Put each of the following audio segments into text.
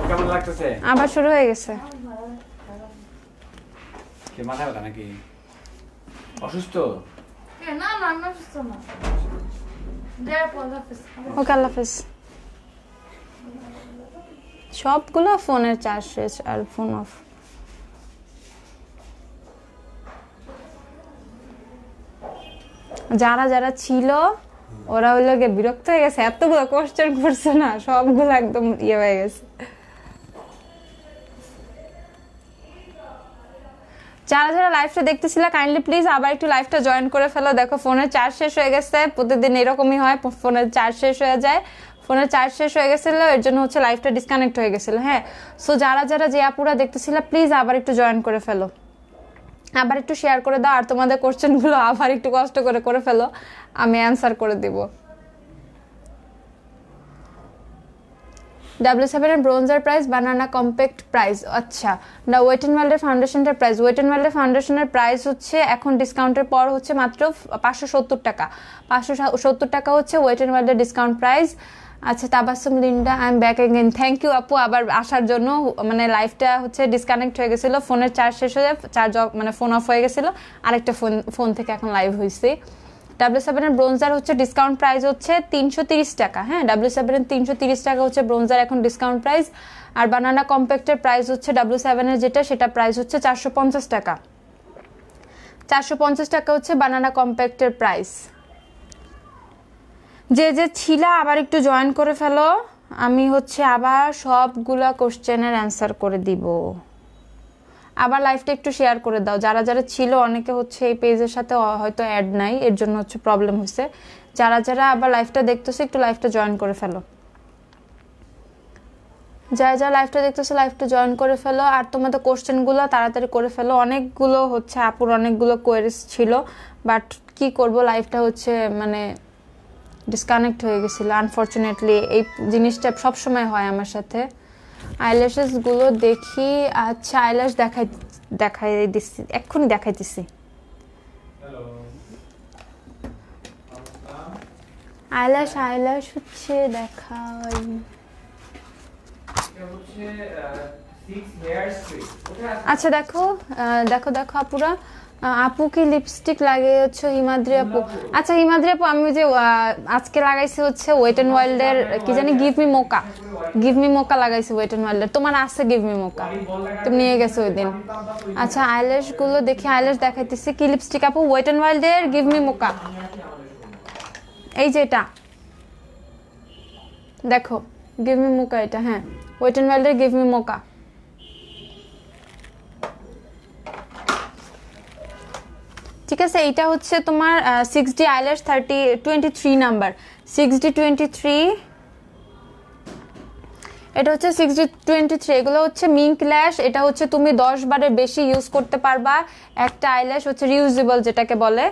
কেমন লাগতেছে? আবার শুরু হয়ে গেছে। কি মাথা ব্যথা নাকি? অসুস্থ? না না আমি অসুস্থ না। ওকে আল্লাহ হাফেজ। সবগুলো ফোনের চার্জ শেষ আর ফোন অফ। যারা যারা ছিল ওরা হইলো গিয়ে বিরক্ত হয়ে গেছে, এতগুলো কোশ্চেন করছে না, সবগুলো একদম ইয়ে হয়ে গেছে। যারা যারা লাইভটা দেখতেছিল কাইন্ডলি প্লিজ আবার একটু লাইভটা জয়েন করে ফেলো। দেখো ফোনের চার্জ শেষ হয়ে গেছে, প্রতিদিন এরকমই হয়, ফোনের চার্জ শেষ হয়ে যায়। ফোনের চার্জ শেষ হয়ে গেছিল, এর জন্য হচ্ছে লাইভটা ডিসকানেক্ট হয়ে গেছিল। হ্যাঁ, সো যারা যারা যে আপুরা দেখতেছিল প্লিজ আবার একটু জয়েন করে ফেলো, আবার একটু শেয়ার করে দাও, আর তোমাদের কোশ্চেনগুলো আবার একটু কষ্ট করে করে ফেলো, আমি অ্যান্সার করে দিব। W7 এর bronzer price, banana compact price. আচ্ছা, না ওয়েট এন্ড ওয়াইল্ডের ফাউন্ডেশনটার প্রাইস, ওয়েট এন্ড ওয়াইল্ডের ফাউন্ডেশনের প্রাইস হচ্ছে এখন ডিসকাউন্টের পর হচ্ছে মাত্র 570 টাকা। 570 টাকা হচ্ছে ওয়েট এন্ড ওয়াইল্ডের ডিসকাউন্ট প্রাইস। আচ্ছা, Tabassum Linda, I am back again. Thank you আপু আবার আসার জন্য। মানে লাইভটা হচ্ছে ডিসকানেক্ট হয়ে গেছিলো, ফোনের চার্জ শেষ হয়ে যায়, চার্জ মানে ফোন অফ হয়ে গেছিলো, আরেকটা ফোন থেকে এখন লাইভ হয়েছে। W7 এর ব্রোঞ্জার হচ্ছে ডিসকাউন্ট প্রাইস হচ্ছে 330 টাকা। হ্যাঁ, W7 এর 330 টাকা হচ্ছে ব্রোঞ্জার এখন ডিসকাউন্ট প্রাইস। আর বানানা কম্প্যাক্টের প্রাইস হচ্ছে W7 এর যেটা, সেটা প্রাইস হচ্ছে 450 টাকা। 450 টাকা হচ্ছে বানানা কম্প্যাক্টের প্রাইস। যে যে ছিল আবার একটু জয়েন করে ফেলো, আমি হচ্ছে আবার সবগুলা কোশ্চেনের অ্যান্সার করে দিব। আবার লাইভটা একটু শেয়ার করে দাও, যারা যারা ছিল অনেকে হচ্ছে এই পেজের সাথে হয়তো অ্যাড নাই, এর জন্য হচ্ছে প্রবলেম হয়েছে। যারা যারা আবার লাইভটা দেখতেছে একটু লাইভটা জয়েন করে ফেলো, যারা যারা লাইভটা দেখতেছে লাইভটা জয়েন করে ফেলো, আর তোমাদের কোশ্চেনগুলো তাড়াতাড়ি করে ফেলো। অনেকগুলো হচ্ছে আপুর অনেকগুলো কোয়েরিজ ছিল, বাট কি করব, লাইভটা হচ্ছে মানে ডিসকানেক্ট হয়ে গেছিল আনফরচুনেটলি। এই জিনিসটা সবসময় হয় আমার সাথে। আইল্যাশেস গুলো দেখি। আচ্ছা, আইল্যাশ দেখাই দিচ্ছি, এক্ষুনি দেখাইতেছি। আইল্যাশ হচ্ছে দেখাই। আচ্ছা দেখো দেখো দেখো আপুরা, আপু কি লিপস্টিক লাগিয়েছো? হিমাদ্রি আপু। আচ্ছা হিমাদ্রি আপু, আমি যে আজকে লাগাইছি হচ্ছে ওয়েট এন্ড ওয়াইল্ডের কি জানি গিভ মি মোকা লাগাইছি ওয়েট এন্ড ওয়াইল্ডের। তোমার আছে গিভ মি মোকা, তুমি নিয়ে গেছো ওই দিন। আচ্ছা, আইল্যাশ গুলো দেখি, আইল্যাশ দেখাইতেছি। কি লিপস্টিক আপু? ওয়েট এন্ড ওয়াইল্ডের গিভ মি মোকা, এই যে এটা দেখো, গিভ মি মোকা এটা। হ্যাঁ, ওয়েট এন্ড ওয়াইল্ডের গিভ মি মোকা। ঠিক আছে, এইটা হচ্ছে তোমার 6D আইল্যাশ 23 নাম্বার, 6D23। এটা হচ্ছে 6D23। এগুলো হচ্ছে মিঙ্ক ল্যাশ। এটা হচ্ছে তুমি 10 বারের বেশি ইউজ করতে পারবা। একটা আইল্যাশ হচ্ছে রিউজেবল, যেটাকে বলে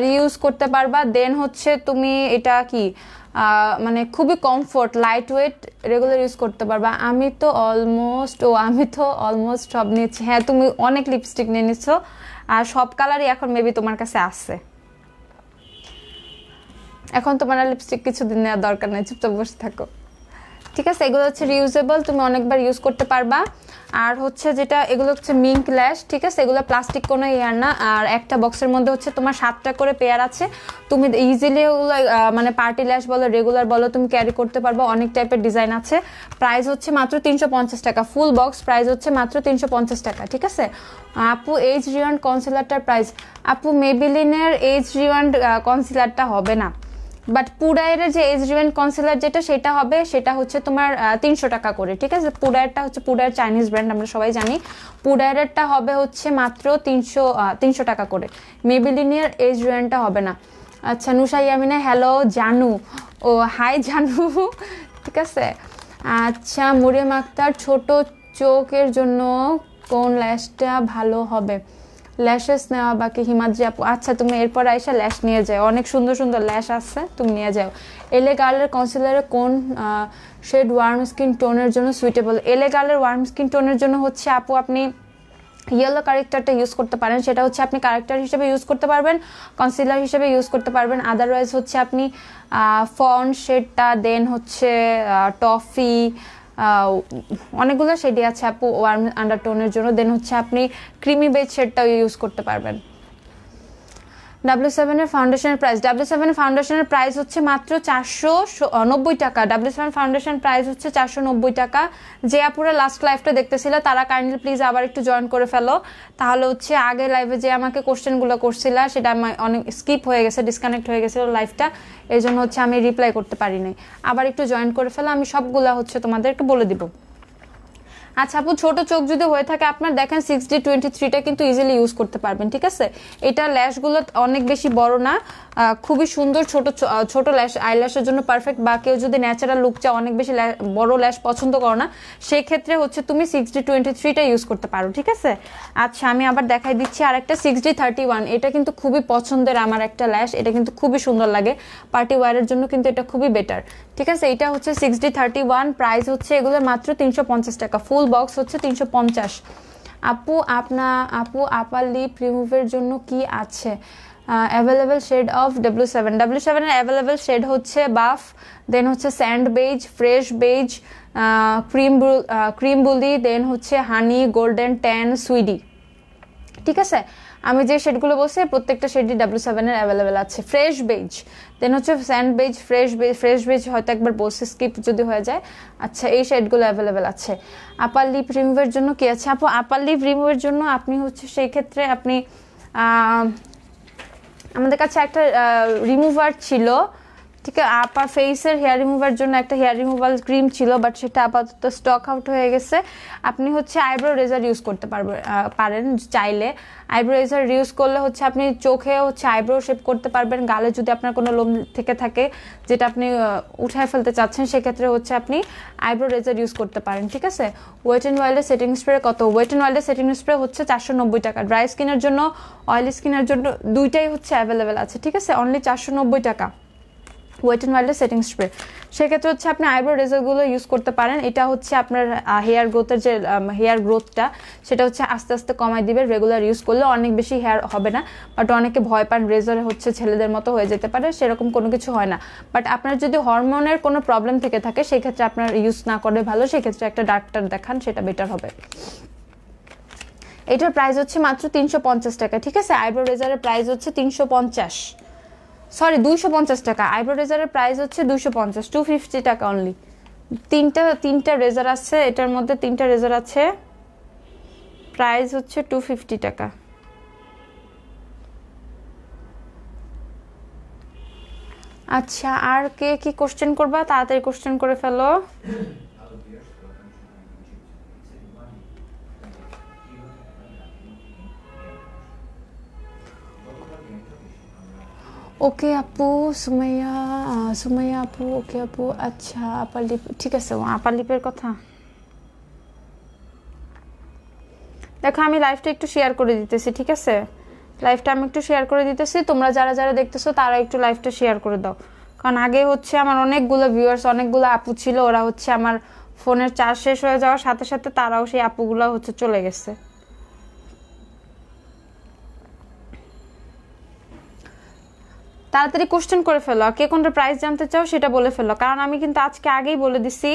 রিউজ করতে পারবা। দেন হচ্ছে তুমি এটা কি মানে খুবই comfort, light weight, regular use করতে পারবা। আমি তো অলমোস্ট সব নিয়েছি। হ্যাঁ, তুমি অনেক লিপস্টিক নিয়ে নিচ্ছ, আর সব কালারই এখন মেবি তোমার কাছে আছে। এখন তোমার লিপস্টিক কিছুদিন নেওয়ার দরকার নেই, চুপচাপ বসে থাকো। ঠিক আছে, এগুলো হচ্ছে রিউজেবল, তুমি অনেকবার ইউজ করতে পারবা। আর হচ্ছে যেটা, এগুলো হচ্ছে মিঙ্ক ল্যাশ। ঠিক আছে, এগুলো প্লাস্টিক কোনো ইয়ার না। আর একটা বক্সের মধ্যে হচ্ছে তোমার 7টা করে পেয়ার আছে। তুমি ইজিলি ওগুলো মানে পার্টি ল্যাশ বলো, রেগুলার বলো, তুমি ক্যারি করতে পারবা। অনেক টাইপের ডিজাইন আছে। প্রাইস হচ্ছে মাত্র 350 টাকা। ফুল বক্স প্রাইস হচ্ছে মাত্র 350 টাকা। ঠিক আছে আপু, এইজ রিওয়ান্ড কনসিলারটার প্রাইস, আপু মেবিলিনের এইজ রিওয়ান্ড কনসিলারটা হবে না, বাট পুডায়ের যে এজ রিওয়ান্ড কনসিলার যেটা, সেটা হবে, সেটা হচ্ছে তোমার 300 টাকা করে। ঠিক আছে, পুডায়েরটা হচ্ছে পুডায়ের চাইনিজ ব্র্যান্ড, আমরা সবাই জানি। পুডায়েরটা হবে হচ্ছে মাত্র 300 টাকা করে। মেবিলিনের এজ রিওয়ান্ডটা হবে না। আচ্ছা, নুসা ইয়ামিনা, হ্যালো জানু। ও হাই জানু। ঠিক আছে, আচ্ছা মরিয়ম আক্তার, ছোট চোখের জন্য কোন ল্যাশটা ভালো হবে? ল্যাশেস নেওয়া বাকি। হিমাদ্রি আপু, আচ্ছা তুমি এরপর আইসা ল্যাশ নিয়ে যাও, অনেক সুন্দর সুন্দর ল্যাশ আছে, তুমি নিয়ে যাও। এলে গার্লের কনসিলারে কোন শেড ওয়ার্ম স্কিন টোনের জন্য সুইটেবল? এলে গার্লের ওয়ার্ম স্কিন টোনের জন্য হচ্ছে আপু আপনি ইয়েলো কারেক্টারটা ইউজ করতে পারেন। সেটা হচ্ছে আপনি কারেক্টার হিসেবে ইউজ করতে পারবেন, কনসিলার হিসেবে ইউজ করতে পারবেন। আদারওয়াইজ হচ্ছে আপনি ফন শেডটা, দেন হচ্ছে টফি, অনেকগুলো শেডই আছে আপু ওয়ার্ম আন্ডারটোনের জন্য। দেন হচ্ছে আপনি ক্রিমি বেজ শেডটাও ইউজ করতে পারবেন। W7 এর ফাউন্ডেশনের প্রাইস, W7 এর ফাউন্ডেশনের প্রাইস হচ্ছে মাত্র 490 টাকা। W7 ফাউন্ডেশন প্রাইস হচ্ছে 490 টাকা। যে আপুরা লাস্ট লাইভটা দেখতেছিল তারা কাইন্ডলি প্লিজ আবার একটু জয়েন করে ফেলো, তাহলে হচ্ছে আগে লাইভে যে আমাকে কোশ্চেনগুলো করছিল সেটা আমার অনেক স্কিপ হয়ে গেছে, ডিসকানেক্ট হয়ে গেছিলো লাইভটা, এই জন্য হচ্ছে আমি রিপ্লাই করতে পারি নাই। আবার একটু জয়েন করে ফেলো, আমি সবগুলা হচ্ছে তোমাদেরকে বলে দিব। আচ্ছা আপু, ছোট চোখ যদি হয়ে থাকে আপনার, দেখেন 6D23টা কিন্তু ইজিলি ইউজ করতে পারবেন, ঠিক আছে। এটা ল্যাশগুলো অনেক বেশি বড় না, খুবই সুন্দর, ছোট ল্যাশ আইল্যাশের জন্য পারফেক্ট। বা কেউ যদি ন্যাচারাল লুক চাও, অনেক বেশি বড় ল্যাশ পছন্দ করো না, সেই ক্ষেত্রে হচ্ছে তুমি 6D23টা ইউজ করতে পারো, ঠিক আছে। আচ্ছা আমি আবার দেখাই দিচ্ছি আরেকটা 6D31, এটা কিন্তু খুবই পছন্দের আমার একটা ল্যাশ, এটা কিন্তু খুবই সুন্দর লাগে, পার্টি ওয়্যারের জন্য কিন্তু এটা খুবই বেটার, ঠিক আছে। এটা হচ্ছে 6D31, প্রাইস হচ্ছে এগুলো মাত্র 350 টাকা, ফুল বক্স হচ্ছে 350। আপু আপার লিপ রিমুভের জন্য কি আছে অ্যাভেলেবেল শেড অফ W7 এর অ্যাভেলেবেল শেড হচ্ছে বাফ, দেন হচ্ছে sand beige, fresh beige, cream brulee, then হচ্ছে হানি, গোল্ডেন ট্যান, সুইডি, ঠিক আছে। আমি যে শেডগুলো বলছি প্রত্যেকটা শেডই W7 এর অ্যাভেলেবেল আছে। ফ্রেশ বেজ, দেন হচ্ছে স্যান্ড বেজ, ফ্রেশ বেজ হয়তো একবার বলছি, স্কিপ যদি হয়ে যায়। আচ্ছা এই শেডগুলো অ্যাভেলেবেল আছে। আপার লিপ রিমুভের জন্য কি আছে আপু? আপার লিপ রিমুভের জন্য আপনি হচ্ছে সেই ক্ষেত্রে আপনি আমাদের কাছে একটা রিমুভার ছিল, ঠিক আছে, আপার ফেসের হেয়ার রিমুভার জন্য একটা হেয়ার রিমুভাল ক্রিম ছিল, বাট সেটা আপাতত স্টক আউট হয়ে গেছে। আপনি হচ্ছে আইব্রো রেজার ইউজ করতে পারেন চাইলে। আইব্রো রেজার ইউজ করলে হচ্ছে আপনি চোখে হচ্ছে আইব্রো শেপ করতে পারবেন। গালে যদি আপনার কোনো লোম থেকে থাকে যেটা আপনি উঠায় ফেলতে চাচ্ছেন, সেক্ষেত্রে হচ্ছে আপনি আইব্রো রেজার ইউজ করতে পারেন, ঠিক আছে। ওয়েট অ্যান্ড ওয়াইল্ডের সেটিং স্প্রে কত? ওয়েট অ্যান্ড ওয়াইল্ডের সেটিং স্প্রে হচ্ছে 490 টাকা। ড্রাই স্কিনের জন্য, অয়েলি স্কিনের জন্য দুইটাই হচ্ছে অ্যাভেলেবেল আছে, ঠিক আছে, অনলি 490 টাকা ওয়েট অ্যান্ড ওয়াইল্ডের সেটিং স্প্রে। সেক্ষেত্রে হচ্ছে আপনি আইব্রো রেজারগুলো ইউজ করতে পারেন। এটা হচ্ছে আপনার হেয়ার গ্রোথের যে হেয়ার গ্রোথটা সেটা হচ্ছে আস্তে আস্তে কমাই দিবে, রেগুলার ইউজ করলে অনেক বেশি হেয়ার হবে না। বাট অনেকে ভয় পান রেজারে হচ্ছে ছেলেদের মতো হয়ে যেতে পারে, সেরকম কোনো কিছু হয় না। বাট আপনার যদি হরমোনের কোনো প্রবলেম থেকে থাকে সেক্ষেত্রে আপনার ইউজ না করে ভালো, সেক্ষেত্রে একটা ডাক্তার দেখান, সেটা বেটার হবে। এটার প্রাইস হচ্ছে মাত্র 350 টাকা, ঠিক আছে। আইব্রো রেজারের প্রাইস হচ্ছে 250 টাকা। আইব্রো রেজারের প্রাইস হচ্ছে 250 টাকা অনলি। তিনটা রেজার আছে, এটার মধ্যে 3টা রেজার আছে, প্রাইস হচ্ছে 250 টাকা। আচ্ছা আর কে কি কোশ্চেন করবা? তাড়াতাড়ি কোশ্চেন করে ফেলো। ওকে আপু, সুমাইয়া আপু, ওকে আপু। আচ্ছা আপার লিপ, ঠিক আছে, আপার লিপের কথা দেখো আমি লাইভটা একটু শেয়ার করে দিতেছি, ঠিক আছে। লাইভটা আমি একটু শেয়ার করে দিতেছি, তোমরা যারা যারা দেখতেছো তারা একটু লাইভটা শেয়ার করে দাও। কারণ আগে হচ্ছে আমার অনেকগুলো ভিউয়ার্স, অনেকগুলো আপু ছিল, ওরা হচ্ছে আমার ফোনের চার্জ শেষ হয়ে যাওয়ার সাথে সাথে তারাও সেই আপুগুলো হচ্ছে চলে গেছে। তাড়াতাড়ি কোশ্চেন করে ফেলো, কে কোনটা প্রাইস জানতে চাও সেটা বলে ফেলো। কারণ আমি কিন্তু আজকে আগেই বলে দিছি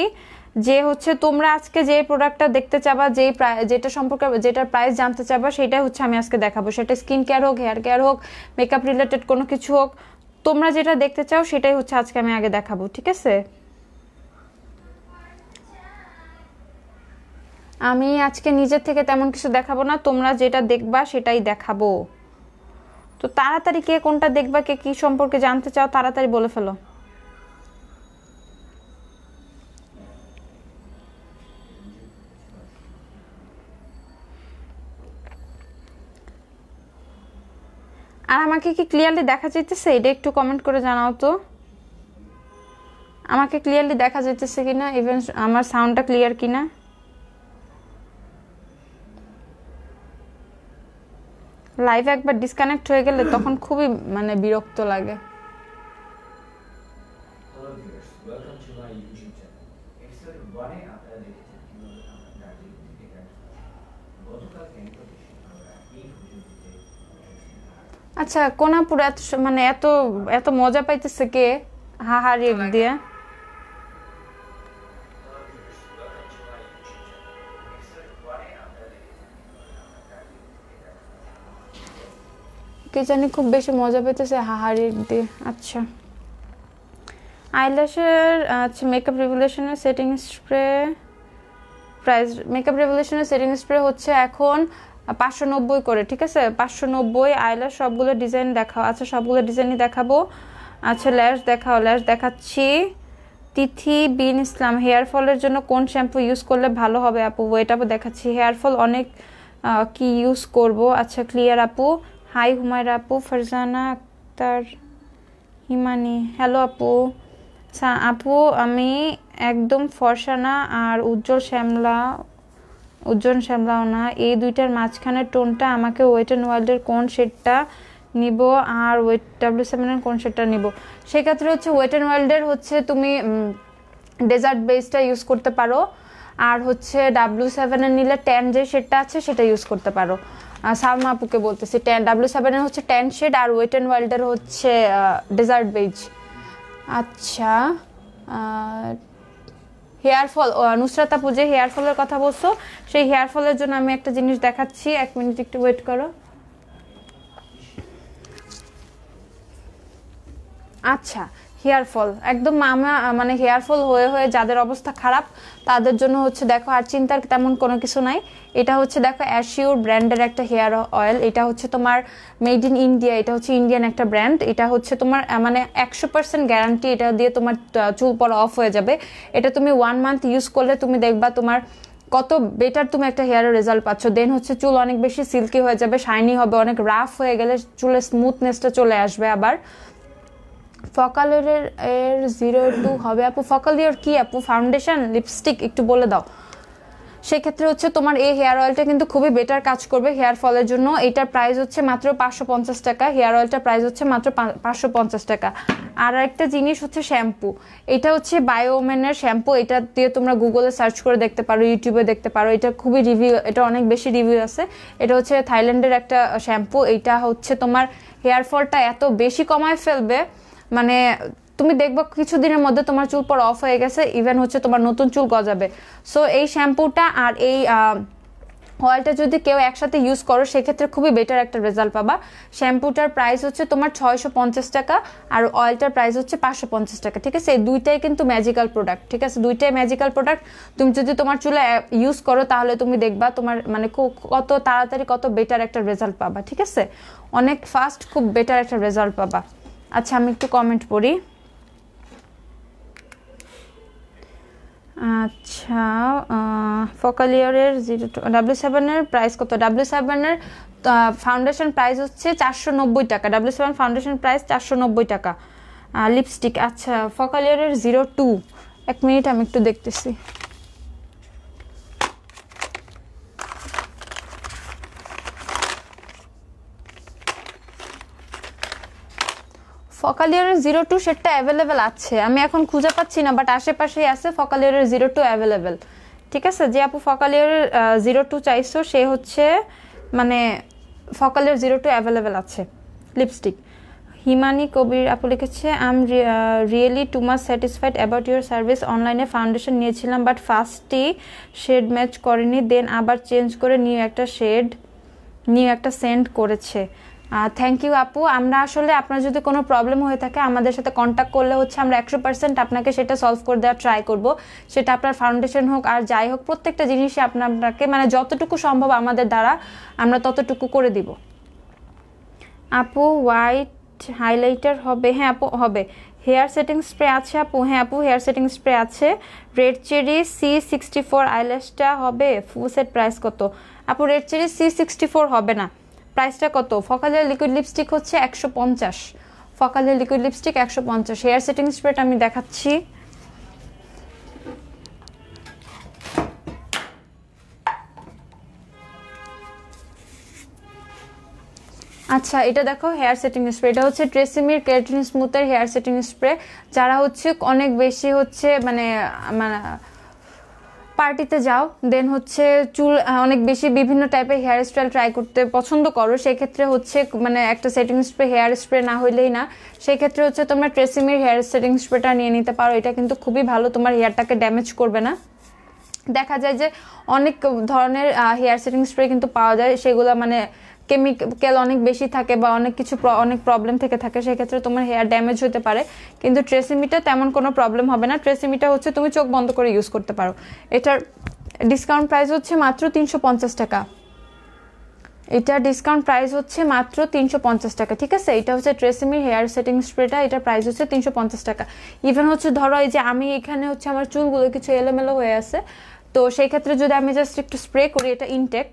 যে হচ্ছে তোমরা আজকে যে প্রোডাক্টটা দেখতে চাবা, যেটা সম্পর্কে যেটার প্রাইস জানতে চাবা, সেটাই হচ্ছে আমি আজকে দেখাবো। সেটা স্কিন কেয়ার হোক, হেয়ার কেয়ার হোক, মেকআপ রিলেটেড কোনো কিছু হোক, তোমরা যেটা দেখতে চাও সেটাই হচ্ছে আজকে আমি আগে দেখাবো, ঠিক আছে। আমি আজকে নিজের থেকে তেমন কিছু দেখাবো না, তোমরা যেটা দেখবা সেটাই দেখাবো। তো তাড়াতাড়ি কে কোনটা দেখবা, কে কি সম্পর্কে জানতে চাও তাড়াতাড়ি বলে ফেলো। আর আমাকে কি ক্লিয়ারলি দেখা যাইতেছে এটা একটু কমেন্ট করে জানাও তো, আমাকে ক্লিয়ারলি দেখা যাইতেছে কিনা, ইভেন আমার সাউন্ডটা ক্লিয়ার কিনা। লাইভ একবার ডিসকানেক্ট হয়ে গেলে তখন খুবই মানে বিরক্ত লাগে। আচ্ছা কোনাপুর এত মানে এত এত মজা পাইতেছে কে? হা হা রিয়েক্ট দিয়ে কে জানি খুব বেশি মজা পেতেছে হাহারির দিয়ে। আচ্ছা আইল্যাশের আচ্ছা মেকআপ রেভলিউশনের সেটিং স্প্রে প্রাইস, মেকআপ রেভলিউশনের সেটিং স্প্রে হচ্ছে এখন 590 করে, ঠিক আছে 590। আইল্যাশ সবগুলো ডিজাইন দেখাও। আচ্ছা সবগুলো ডিজাইনই দেখাবো। আচ্ছা ল্যাশ দেখাও, ল্যাশ দেখাচ্ছি। তিথি বিন ইসলাম, হেয়ার ফলের জন্য কোন শ্যাম্পু ইউজ করলে ভালো হবে আপু? ওয়েট আপু দেখাচ্ছি। হেয়ার ফল অনেক কি ইউজ করব? আচ্ছা ক্লিয়ার আপু। হাই হুমায়রা আপু, ফারজানা আক্তার, হিমানি, হ্যালো আপু। আপু আমি একদম ফর্সা না আর উজ্জ্বল শ্যামলাও না, এই দুইটার মাঝখানের টোনটা, আমাকে ওয়েট অ্যান্ড ওয়াইল্ডের কোন শেডটা নিব আর W7 এর কোন শেডটা নিব? সেক্ষেত্রে হচ্ছে ওয়েট অ্যান্ড ওয়াইল্ডের হচ্ছে তুমি ডেজার্ট বেসটা ইউজ করতে পারো, আর হচ্ছে W7 এর নিলে ট্যান যে শেডটা আছে সেটা ইউজ করতে পারো। সালমা আপুকে বলতেছি, W7 এর হচ্ছে ট্যান শেড আর ওয়েট অ্যান্ড ওয়াইল্ডের হচ্ছে ডেজার্ট বেজ। আচ্ছা হেয়ার ফল, নুসরাত আপু যে হেয়ার ফলের কথা বলছো, সেই হেয়ার ফলের জন্য আমি একটা জিনিস দেখাচ্ছি, 1 মিনিট একটু ওয়েট করো। আচ্ছা হেয়ার ফল একদম মানে হেয়ার ফল হয়ে হয়ে যাদের অবস্থা খারাপ তাদের জন্য হচ্ছে দেখো আর চিন্তার তেমন কোনো কিছু নাই। এটা হচ্ছে দেখো অ্যাশিওর ব্র্যান্ডের একটা হেয়ার অয়েল, এটা হচ্ছে তোমার মেড ইন ইন্ডিয়া, এটা হচ্ছে ইন্ডিয়ান একটা ব্র্যান্ড। এটা হচ্ছে তোমার মানে 100% গ্যারান্টি, এটা দিয়ে তোমার চুল পড়া অফ হয়ে যাবে। এটা তুমি 1 মান্থ ইউজ করলে তুমি দেখবা তোমার কত বেটার তুমি একটা হেয়ারের রেজাল্ট পাচ্ছ। দেন হচ্ছে চুল অনেক বেশি সিল্কি হয়ে যাবে, শাইনি হবে, অনেক রাফ হয়ে গেলে চুলের স্মুথনেসটা চলে আসবে। আবার ফকালের 02 হবে আপু। ফকালিয়ার কি আপু? ফাউন্ডেশন, লিপস্টিক একটু বলে দাও। সেক্ষেত্রে হচ্ছে তোমার এই হেয়ার অয়েলটা কিন্তু খুবই বেটার কাজ করবে হেয়ার ফলের জন্য। এটার প্রাইস হচ্ছে মাত্র 550 টাকা, হেয়ার অয়েলটার প্রাইস হচ্ছে মাত্র 550 টাকা। আর একটা জিনিস হচ্ছে শ্যাম্পু, এটা হচ্ছে বায়োমেনের শ্যাম্পু, এটা দিয়ে তোমরা গুগলে সার্চ করে দেখতে পারো, ইউটিউবে দেখতে পারো। এটা খুবই রিভিউ, এটা অনেক বেশি রিভিউ আছে। এটা হচ্ছে থাইল্যান্ডের একটা শ্যাম্পু, এটা হচ্ছে তোমার হেয়ার ফলটা এত বেশি কমায় ফেলবে, মানে তুমি দেখবা কিছুদিনের মধ্যে তোমার চুল পড়া অফ হয়ে গেছে, ইভেন হচ্ছে তোমার নতুন চুল গজাবে। সো এই শ্যাম্পুটা আর এই অয়েলটা যদি কেউ একসাথে ইউজ করো সেক্ষেত্রে খুবই বেটার একটা রেজাল্ট পাবা। শ্যাম্পুটার প্রাইস হচ্ছে তোমার 650 টাকা আর অয়েলটার প্রাইস হচ্ছে 550 টাকা, ঠিক আছে। এই দুইটাই কিন্তু ম্যাজিক্যাল প্রোডাক্ট, ঠিক আছে, দুইটাই ম্যাজিক্যাল প্রোডাক্ট। তুমি যদি তোমার চুলে ইউজ করো তাহলে তুমি দেখবা তোমার মানে কত তাড়াতাড়ি কত বেটার একটা রেজাল্ট পাবা, ঠিক আছে, অনেক ফাস্ট খুব বেটার একটা রেজাল্ট পাবা। আচ্ছা আমি একটু কমেন্ট পড়ি। আচ্ছা ফকালিয়ারের W7 এর প্রাইস কত? W7 এর ফাউন্ডেশন প্রাইস হচ্ছে 490 টাকা, W7 ফাউন্ডেশন প্রাইস 490 টাকা। লিপস্টিক আচ্ছা ফকালিয়ারের 02, 1 মিনিট আমি একটু দেখতেছি। ফকালিয়ারের 02 সেটটা অ্যাভেলেবেল আছে, আমি এখন খুঁজে পাচ্ছি না, বাট আশেপাশেই আছে ফকালিয়ারের 02 অ্যাভেলেবেল, ঠিক আছে। যে আপু ফকালিয়ারের 02 চাইছো সে হচ্ছে মানে ফকালিয়ার 02 অ্যাভেলেবেল আছে লিপস্টিক। হিমানি কবির আপু লিখেছে, I am really too much satisfied about your service. অনলাইনে ফাউন্ডেশন নিয়েছিলাম বাট ফার্স্টই শেড ম্যাচ করেনি, দেন আবার চেঞ্জ করে নিউ একটা সেন্ড করেছে। থ্যাংক ইউ আপু। আমরা আসলে আপনার যদি কোনো প্রবলেম হয়ে থাকে আমাদের সাথে কন্ট্যাক্ট করলে হচ্ছে আমরা 100% আপনাকে সেটা সলভ করে দেওয়ার ট্রাই করব। সেটা আপনার ফাউন্ডেশন হোক আর যাই হোক, প্রত্যেকটা জিনিসই আপনাকে মানে যতটুকু সম্ভব আমাদের দ্বারা আমরা ততটুকু করে দিব। আপু হোয়াইট হাইলাইটার হবে? হ্যাঁ আপু হবে। হেয়ার সেটিং স্প্রে আছে আপু? হ্যাঁ আপু হেয়ার সেটিং স্প্রে আছে। রেড চেরি C64 আইল্যাশটা হবে? ফুল সেট প্রাইস কত আপু? রেড চেরি C64 হবে না, প্রাইসটা কত? ফকালের লিকুইড লিপস্টিক হচ্ছে 150, ফকালের লিকুইড লিপস্টিক 150। হেয়ার সেটিং স্প্রেটা আমি দেখাচ্ছি। আচ্ছা এটা দেখো হেয়ার সেটিং স্প্রে, এটা হচ্ছে ট্রেসিমির কেরাটিন স্মুথের হেয়ার সেটিং স্প্রে। যারা হচ্ছে অনেক বেশি হচ্ছে মানে পার্টিতে যাও, দেন হচ্ছে চুল অনেক বেশি বিভিন্ন টাইপের হেয়ার স্টাইল ট্রাই করতে পছন্দ করো, সেক্ষেত্রে হচ্ছে মানে একটা সেটিং স্প্রে হেয়ার স্প্রে না হইলেই না, সেক্ষেত্রে হচ্ছে তোমরা ট্রেসিমির হেয়ার সেটিং স্প্রেটা নিয়ে নিতে পারো। এটা কিন্তু খুবই ভালো, তোমার হেয়ারটাকে ড্যামেজ করবে না। দেখা যায় যে অনেক ধরনের হেয়ার সেটিং স্প্রে কিন্তু পাওয়া যায়, সেগুলো মানে কেমিক্যাল অনেক বেশি থাকে বা অনেক প্রবলেম থেকে থাকে, সেক্ষেত্রে তোমার হেয়ার ড্যামেজ হতে পারে। কিন্তু ট্রেসিমিটা তেমন কোনো প্রবলেম হবে না। ট্রেসিমিটা হচ্ছে তুমি চোখ বন্ধ করে ইউজ করতে পারো। এটার ডিসকাউন্ট প্রাইস হচ্ছে মাত্র 350 টাকা। এটা ডিসকাউন্ট প্রাইস হচ্ছে মাত্র 350 টাকা, ঠিক আছে। এটা হচ্ছে ট্রেসিমির হেয়ার সেটিং স্প্রেটা, এটা প্রাইস হচ্ছে 350 টাকা। ইভেন হচ্ছে ধরো এই যে আমি এখানে হচ্ছে আমার চুলগুলো কিছু এলোমেলো হয়ে আছে, তো সেই ক্ষেত্রে যদি আমি জাস্ট একটু স্প্রে করি, এটা ইনটেক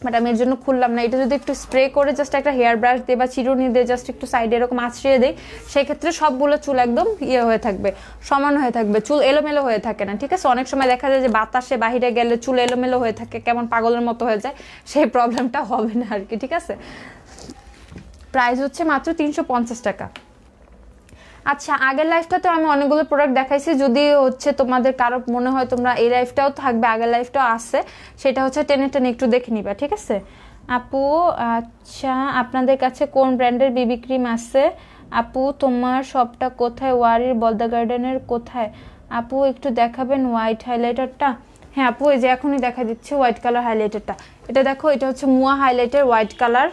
বাট আমি এর জন্য খুললাম না, এটা যদি একটু স্প্রে করে জাস্ট একটা হেয়ার ব্রাশ দিয়ে বা চিরুনি দিয়ে জাস্ট একটু সাইডে এরকম আছড়িয়ে দিই, সেক্ষেত্রে সবগুলো চুল একদম হয়ে থাকবে, সমান হয়ে থাকবে, চুল এলোমেলো হয়ে থাকে না, ঠিক আছে। অনেক সময় দেখা যায় যে বাতাসে বাহিরে গেলে চুল এলোমেলো হয়ে থাকে, কেমন পাগলের মতো হয়ে যায়, সেই প্রবলেমটা হবে না আর কি, ঠিক আছে। প্রাইস হচ্ছে মাত্র 350 টাকা। আচ্ছা, আগের লাইফটাতে আমি অনেকগুলো প্রোডাক্ট দেখাইছি, যদি হচ্ছে তোমাদের কারো মনে হয় তোমরা এই লাইফটাও থাকবে, আগের লাইফটাও আছে, সেটা হচ্ছে টেনে টেনে একটু দেখে নিবা, ঠিক আছে। আপু আচ্ছা, আপনাদের কাছে কোন ব্র্যান্ডের বিবি ক্রিম আছে? আপু তোমার শপটা কোথায়? ওয়ারির বলদা গার্ডেনের কোথায়? আপু একটু দেখাবেন হোয়াইট হাইলাইটারটা? হ্যাঁ আপু, এই যে এখনই দেখা দিচ্ছে হোয়াইট কালার হাইলাইটারটা। এটা দেখো, এটা হচ্ছে মুয়া হাইলাইটার হোয়াইট কালার,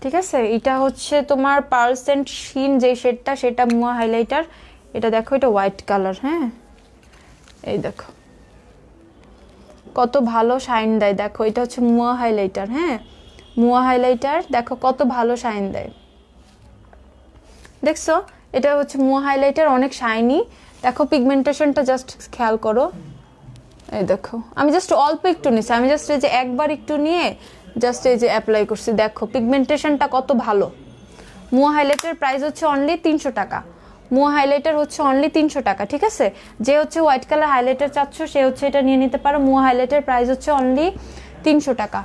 ঠিক আছে। এটা হচ্ছে তোমার পার্সেন্ট শিন যে শেডটা, সেটা মুয়া হাইলাইটার। এটা দেখো, এটা হোয়াইট কালার। হ্যাঁ, এই দেখো কত ভালো শাইন দেয়, দেখো এটা হচ্ছে মুয়া হাইলাইটার। হ্যাঁ, মুয়া হাইলাইটার দেখো কত ভালো শাইন দেয়, দেখছো? এটা হচ্ছে মুয়া হাইলাইটার, অনেক শাইনি। দেখো পিগমেন্টেশনটা জাস্ট খেয়াল করো, এই দেখো আমি জাস্ট অল্প একটু নিছি, আমি জাস্ট এই যে একবার একটু নিয়ে জাস্ট এই যে অ্যাপ্লাই করছি, দেখো পিগমেন্টেশনটা কত ভালো। মুয়া হাইলাইটার প্রাইস হচ্ছে অনলি 300 টাকা। মুয়া হাইলাইটার হচ্ছে অনলি 300 টাকা, ঠিক আছে। যে হচ্ছে হোয়াইট কালার হাইলাইটার চাচ্ছ, সে হচ্ছে এটা নিয়ে নিতে পারো। মুয়া হাইলাইটার প্রাইস হচ্ছে অনলি 300 টাকা।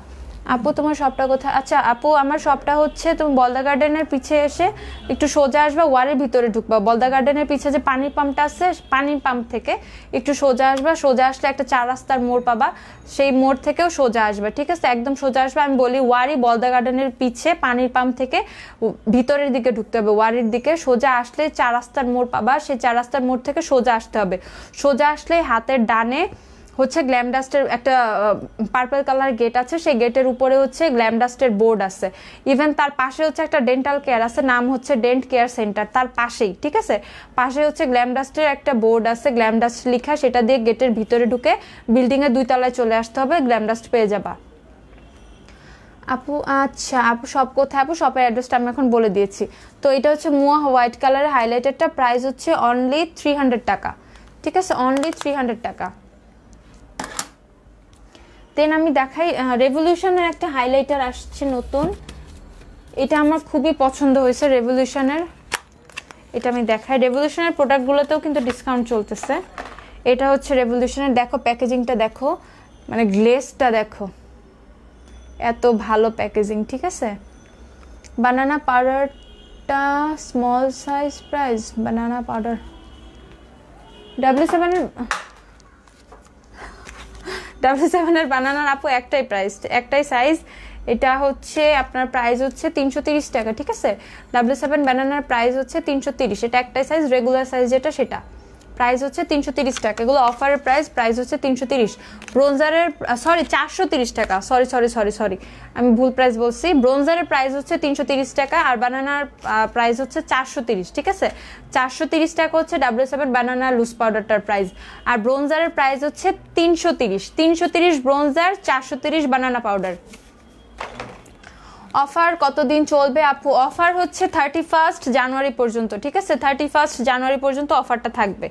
আপু তোমার শপটা কোথায়? আচ্ছা আপু, আমার শপটা হচ্ছে তুমি বলদা গার্ডেনের পিছে এসে একটু সোজা আসবা, ওয়ারের ভিতরে ঢুকবা। বলদা গার্ডেনের পিছে যে পানির পাম্পটা আছে, পানির পাম্প থেকে একটু সোজা আসবা, সোজা আসলে একটা 4 রাস্তার মোড় পাবা, সেই মোড় থেকেও সোজা আসবে, ঠিক আছে। একদম সোজা আসবে। আমি বলি ওয়ারি বলদা গার্ডেনের পিছে পানির পাম্প থেকে ভিতরের দিকে ঢুকতে হবে, ওয়ারির দিকে সোজা আসলে 4 রাস্তার মোড় পাবা, সেই 4 রাস্তার মোড় থেকে সোজা আসতে হবে। সোজা আসলে হাতের ডানে হচ্ছে গ্ল্যামডাস্টের একটা পার্পল কালার গেট আছে, সেই গেটের উপরে হচ্ছে গ্ল্যামডাস্টের বোর্ড আছে। ইভেন তার পাশে হচ্ছে একটা ডেন্টাল কেয়ার আছে, নাম হচ্ছে ডেন্ট কেয়ার সেন্টার, তার পাশেই, ঠিক আছে। পাশে হচ্ছে গ্ল্যামডাস্টের একটা বোর্ড আছে, গ্ল্যামডাস্ট লেখা, সেটা দিয়ে গেটের ভিতরে ঢুকে বিল্ডিং এর 2 তলায় চলে আসতে হবে, গ্ল্যামডাস্ট পেয়ে যাবা। আপু আচ্ছা, আপু শপ কোথায়? আপু শপের অ্যাড্রেসটা আমি এখন বলে দিয়েছি। তো এটা হচ্ছে মুয়া হোয়াইট কালারের হাইলাইটারটা, প্রাইস হচ্ছে অনলি 300 টাকা, ঠিক আছে, অনলি 300 টাকা। দেন আমি দেখাই, রেভলিউশনের একটা হাইলাইটার আসছে নতুন, এটা আমার খুবই পছন্দ হয়েছে রেভলিউশনের, এটা আমি দেখাই। রেভলিউশনের প্রোডাক্টগুলোতেও কিন্তু ডিসকাউন্ট চলতেছে। এটা হচ্ছে রেভলিউশনের, দেখো প্যাকেজিংটা দেখো, মানে গ্লেজটা দেখো, এত ভালো প্যাকেজিং, ঠিক আছে। বানানা পাউডারটা স্মল সাইজ, প্রাইস বানানা পাউডার W7 এর বানানার আপু একটাই প্রাইস, একটাই সাইজ, এটা হচ্ছে আপনার প্রাইস হচ্ছে 330 টাকা, ঠিক আছে। W7 বানানার প্রাইস হচ্ছে 330, এটা একটাই সাইজ, রেগুলার সাইজ যেটা সেটা প্রাইস হচ্ছে 330 টাকা। এগুলো অফারের প্রাইস হচ্ছে 330। ব্রোঞ্জারের 430 টাকা, সরি আমি ভুল প্রাইস বলছি। ব্রোঞ্জারের প্রাইস হচ্ছে 330 টাকা, আর বানানার প্রাইস হচ্ছে 430, ঠিক আছে। 430 টাকা হচ্ছে W7 বানানা লুজ পাউডারটার প্রাইস, আর ব্রোঞ্জারের প্রাইস হচ্ছে 330 ব্রোঞ্জার, 430 বানানা পাউডার। অফার কতদিন চলবে আপু? অফার হচ্ছে 31 জানুয়ারি পর্যন্ত, ঠিক আছে। 31 জানুয়ারি পর্যন্ত অফারটা থাকবে।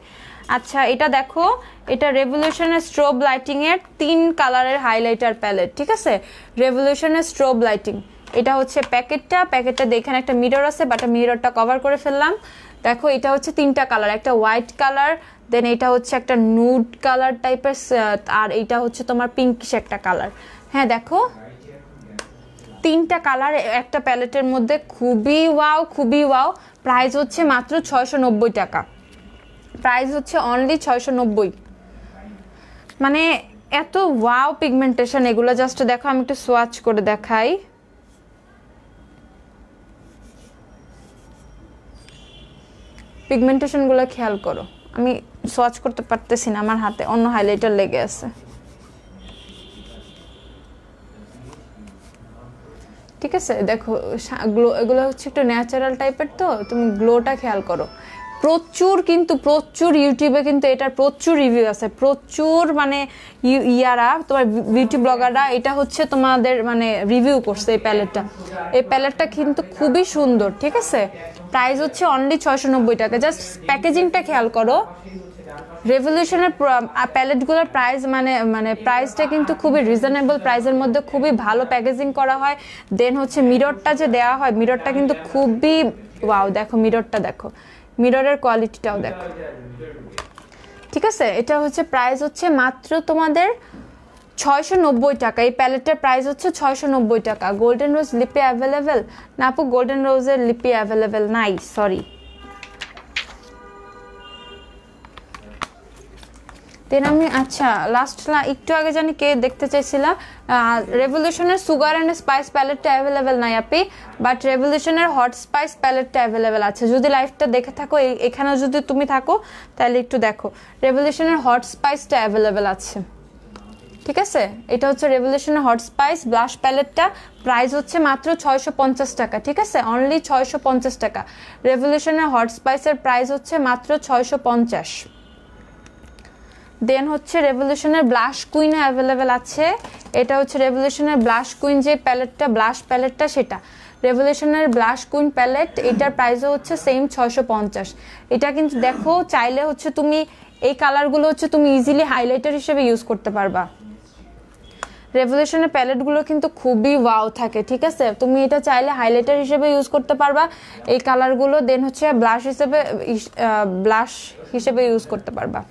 আচ্ছা এটা দেখো, এটা রেভলিউশনের স্ট্রোব লাইটিং এর 3 কালারের হাইলাইটার প্যালেট, ঠিক আছে। রেভলিউশনের স্ট্রোব লাইটিং, এটা হচ্ছে প্যাকেটটা এখানে একটা মিরর আছে, বাট মিররটা কভার করে ফেললাম। দেখো এটা হচ্ছে 3টা কালার, একটা হোয়াইট কালার, দেন এটা হচ্ছে একটা নুড কালার টাইপের, আর এটা হচ্ছে তোমার পিঙ্কিশ একটা কালার। হ্যাঁ দেখো 3টা কালার একটা প্যালেটের মধ্যে, খুবই ওয়াও। প্রাইস হচ্ছে মাত্র 690 টাকা, প্রাইস হচ্ছে অনলি 690। মানে এত ওয়াও পিগমেন্টেশন এগুলো, জাস্ট দেখো আমি একটু সোয়াচ করে দেখাই। পিগমেন্টেশন গুলো খেয়াল করো, আমি সোয়াচ করতে পারতেছি না, আমার হাতে অন্য হাইলাইটার লেগে আছে। ঠিক আছে দেখো গ্লো, এগুলো হচ্ছে একটু ন্যাচারাল টাইপের, তো তুমি গ্লোটা খেয়াল করো। প্রচুর কিন্তু প্রচুর ইউটিউবে কিন্তু এটার প্রচুর রিভিউ আছে, প্রচুর মানে ইয়ারা তোমার বিউটি ব্লগাররা এটা হচ্ছে তোমাদের মানে রিভিউ করছে এই প্যালেটটা। এই প্যালেটটা কিন্তু খুবই সুন্দর, ঠিক আছে। প্রাইস হচ্ছে অনলি 690 টাকা। জাস্ট প্যাকেজিংটা খেয়াল করো। রেভলিউশনের প্যালেটগুলোর প্রাইস মানে প্রাইসটা কিন্তু খুবই রিজনেবল প্রাইসের মধ্যে, খুবই ভালো প্যাকেজিং করা হয়। দেন হচ্ছে মিররটা যে দেওয়া হয়, মিররটা কিন্তু খুবই ওয়াও। দেখো মিররটা, দেখো মিররের কোয়ালিটিটাও দেখো, ঠিক আছে। এটা হচ্ছে প্রাইস হচ্ছে মাত্র তোমাদের 690 টাকা। এই প্যালেটের প্রাইস হচ্ছে 690 টাকা। গোল্ডেন রোজ লিপি অ্যাভেলেবেল না আপু? গোল্ডেন রোজের লিপি অ্যাভেলেবেল নাই, সরি। দেন আমি আচ্ছা লাস্ট একটু আগে জানি কে দেখতে চাইছিলাম, রেভলিউশনের সুগার অ্যান্ড স্পাইস প্যালেটটা অ্যাভেলেবেল নাই আপি, বাট রেভলিউশনের হট স্পাইস প্যালেটটা অ্যাভেলেবেল আছে। যদি লাইভটা দেখে থাকো, এখানে যদি তুমি থাকো তাহলে একটু দেখো, রেভলিউশনের হট স্পাইসটা অ্যাভেলেবেল আছে, ঠিক আছে। এটা হচ্ছে রেভলিউশনের হট স্পাইস ব্লাশ প্যালেটটা, প্রাইস হচ্ছে মাত্র 650 টাকা, ঠিক আছে। অনলি 650 টাকা। রেভলিউশনের হট স্পাইসের প্রাইস হচ্ছে মাত্র 650। দেন হচ্ছে রেভলিউশনের ব্লাশ কুইন অ্যাভেলেবেল আছে। এটা হচ্ছে রেভলিউশনের ব্লাশ কুইন যে প্যালেটটা, ব্লাশ প্যালেটটা, সেটা রেভলিউশনের ব্লাশ কুইন প্যালেট। এটার প্রাইসও হচ্ছে সেম 650। এটা কিন্তু দেখো চাইলে হচ্ছে তুমি এই কালারগুলো হচ্ছে তুমি ইজিলি হাইলাইটার হিসেবে ইউজ করতে পারবা। রেভলিউশনের প্যালেটগুলো কিন্তু খুবই ওয়াও থাকে, ঠিক আছে। তুমি এটা চাইলে হাইলাইটার হিসেবে ইউজ করতে পারবা এই কালারগুলো। দেন হচ্ছে ব্লাশ হিসেবে ইউজ করতে পারবা।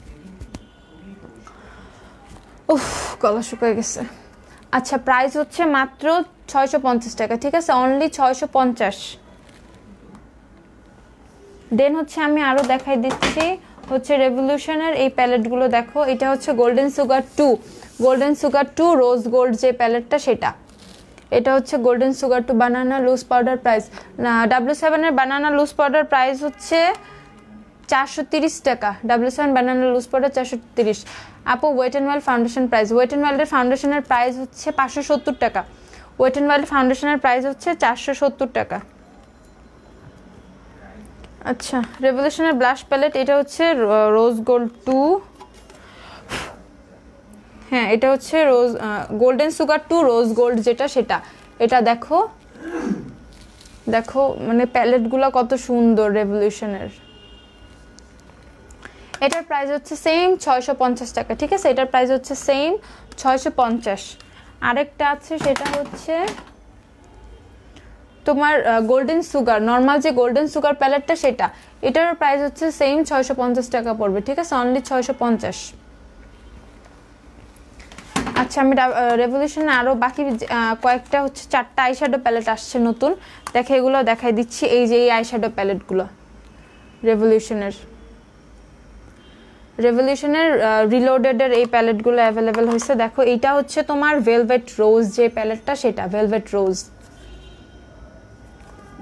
উফ, গলা শুকিয়ে গেছে। আচ্ছা প্রাইস হচ্ছে মাত্র 650 টাকা, ঠিক আছে। অনলি 650। দেন হচ্ছে আমি আরো দেখাই দিচ্ছি হচ্ছে রেভলিউশনের এই প্যালেটগুলো দেখো। এটা হচ্ছে golden sugar 2, golden sugar 2 rose gold যে প্যালেটটা, সেটা। এটা হচ্ছে গোল্ডেন সুগার 2 বানানা লুজ পাউডার প্রাইস, W7 এর বানানা লুজ পাউডার প্রাইস হচ্ছে 430 টাকা। W7 বানানা লুজ পাউডার 430। আপু wet and wild foundation price, wet and ওয়াইল্ডের ফাউন্ডেশনের প্রাইস হচ্ছে 570 টাকা। ওয়েট অ্যান্ড ওয়াইল্ড ফাউন্ডেশনের প্রাইস হচ্ছে 470 টাকা। আচ্ছা রেভলিউশনের ব্লাশ প্যালেট, এটা হচ্ছে রোজ গোল্ড 2, হ্যাঁ এটা হচ্ছে গোল্ডেন সুগার 2 রোজ গোল্ড যেটা, সেটা। এটা দেখো দেখো মানে প্যালেটগুলো কত সুন্দর রেভলিউশনের। এটার প্রাইস হচ্ছে সেম 650 টাকা, ঠিক আছে। এটার প্রাইস হচ্ছে সেম 650। আরেকটা আছে সেটা হচ্ছে তোমার গোল্ডেন সুগার, নর্মাল যে গোল্ডেন সুগার প্যালেটটা, সেটা। এটার প্রাইস হচ্ছে সেম 650 টাকা পড়বে, ঠিক আছে। অনলি 650। আচ্ছা আমি রেভলিউশনে আরো বাকি কয়েকটা হচ্ছে 4টা আইশ্যাডো প্যালেট আসছে নতুন, দেখে এগুলো দেখাই দিচ্ছি। এই যে এই আইশ্যাডো প্যালেটগুলো রেভলিউশনের রিলোডেডের এই প্যালেটগুলো অ্যাভেলেবেল হয়েছে। দেখো এইটা হচ্ছে তোমার ভেলভেট রোজ যে প্যালেটটা, সেটা ভেলভেট রোজ,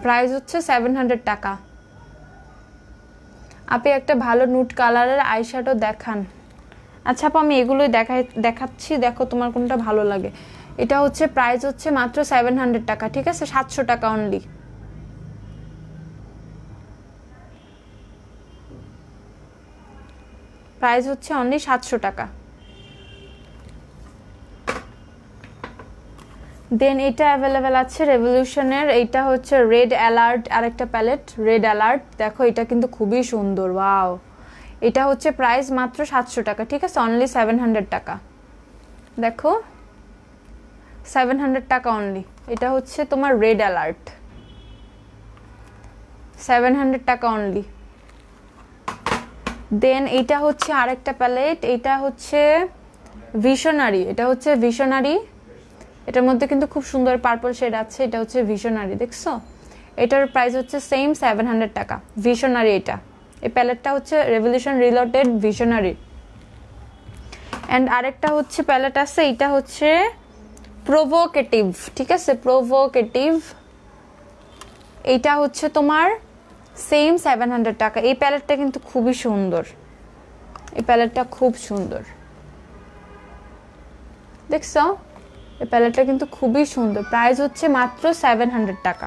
প্রাইস হচ্ছে 700 টাকা। আপনি একটা ভালো নুট কালারের আইশ্যাডো দেখান। আচ্ছা আপু আমি এগুলোই দেখাচ্ছি, দেখো তোমার কোনটা ভালো লাগে। এটা হচ্ছে প্রাইস হচ্ছে মাত্র 700 টাকা, ঠিক আছে। 700 টাকা অনলি। প্রাইস হচ্ছে অনলি 700 টাকা। দেন এটা অ্যাভেলেবেল আছে রেভলিউশনের, এইটা হচ্ছে রেড অ্যালার্ট আরেকটা প্যালেট, রেড অ্যালার্ট। দেখো এটা কিন্তু খুবই সুন্দর, ওয়াও। এটা হচ্ছে প্রাইস মাত্র 700 টাকা, ঠিক আছে। অনলি 700 টাকা। দেখো 700 টাকা অনলি। এটা হচ্ছে তোমার রেড অ্যালার্ট, 700 টাকা অনলি। দেন এইটা হচ্ছে আরেকটা প্যালেট, এটা হচ্ছে ভিশনারি, এটা হচ্ছে ভিশনারি। এটার মধ্যে কিন্তু খুব সুন্দর পার্পল শেড আছে, এটা হচ্ছে ভিশনারি, দেখছো। এটার প্রাইস হচ্ছে সেম 700 টাকা। ভিশনারি এটা, এই প্যালেটটা হচ্ছে রেভলিউশন রিলোটেড ভিশনারি। অ্যান্ড আরেকটা হচ্ছে প্যালেট আছে, এটা হচ্ছে প্রোভোকেটিভ, ঠিক আছে, প্রোভোকেটিভ। এইটা হচ্ছে তোমার সেম 700 টাকা। এই প্যালেটটা কিন্তু খুবই সুন্দর, এই প্যালেটটা খুব সুন্দর, দেখছো। এই প্যালেটটা কিন্তু খুবই সুন্দর, প্রাইস হচ্ছে মাত্র 700 টাকা।